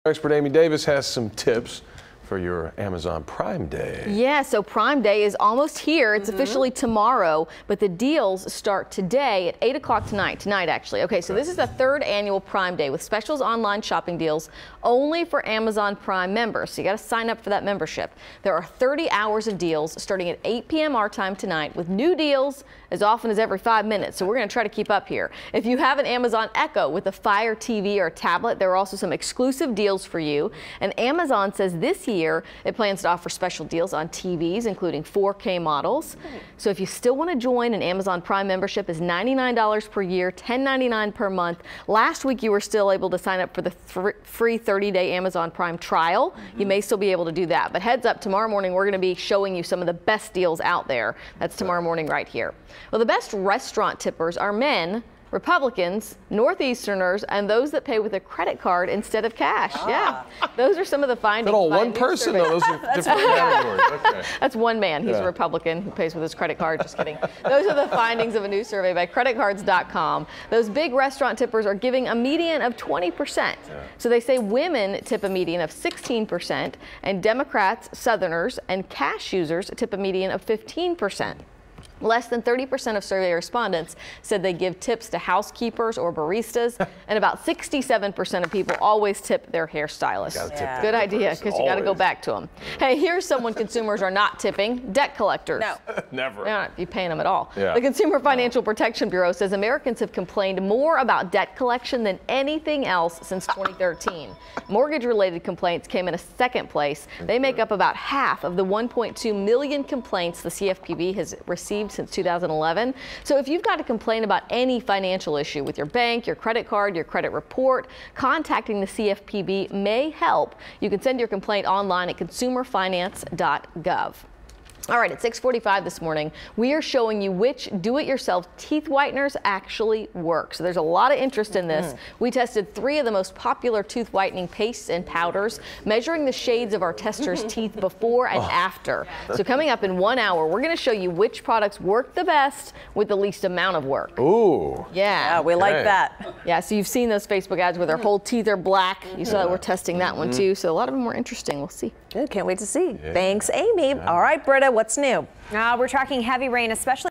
Expert Amy Davis has some tips for your Amazon Prime Day. Yeah, so Prime Day is almost here. It's officially tomorrow, but the deals start today at 8 o'clock tonight actually. Okay, so this is the third annual Prime Day with specials online shopping deals only for Amazon Prime members. So you got to sign up for that membership. There are 30 hours of deals starting at 8 p.m. our time tonight with new deals as often as every 5 minutes. So we're going to try to keep up here. If you have an Amazon Echo with a Fire TV or a tablet, there are also some exclusive deals for you. And Amazon says this year it plans to offer special deals on TVs, including 4K models. So if you still want to join, an Amazon Prime membership is $99 per year, $10.99 per month. Last week you were still able to sign up for the free 30-day Amazon Prime trial. You may still be able to do that. But heads up, tomorrow morning we're going to be showing you some of the best deals out there. That's tomorrow morning right here. Well, the best restaurant tippers are men, Republicans, Northeasterners, and those that pay with a credit card instead of cash. Yeah, those are some of the findings. All one person, though. Those are different categories. Okay. That's one man. He's a Republican who pays with his credit card. Just kidding. Those are the findings of a new survey by creditcards.com. Those big restaurant tippers are giving a median of 20%. So they say women tip a median of 16%, and Democrats, Southerners, and cash users tip a median of 15%. Less than 30% of survey respondents said they give tips to housekeepers or baristas, and about 67% of people always tip their hairstylist. Good idea, because you got to go back to them. Hey, here's someone consumers are not tipping: debt collectors. No, never. You're not paying them at all. The Consumer Financial Protection Bureau says Americans have complained more about debt collection than anything else since 2013. Mortgage-related complaints came in a second place. They make up about half of the 1.2 million complaints the CFPB has received since 2011. So if you've got to complain about any financial issue with your bank, your credit card, your credit report, contacting the CFPB may help. You can send your complaint online at consumerfinance.gov. All right, at 6:45 this morning, we are showing you which do-it-yourself teeth whiteners actually work. So there's a lot of interest in this. We tested 3 of the most popular tooth whitening pastes and powders, measuring the shades of our testers' teeth before and after. So coming up in 1 hour, we're going to show you which products work the best with the least amount of work. Ooh. Yeah, we like that. Yeah, so you've seen those Facebook ads where their whole teeth are black. You saw that we're testing that one too. So a lot of them were interesting. We'll see. Good, can't wait to see. Thanks, Amy. All right, Britta, what's new? We're tracking heavy rain, especially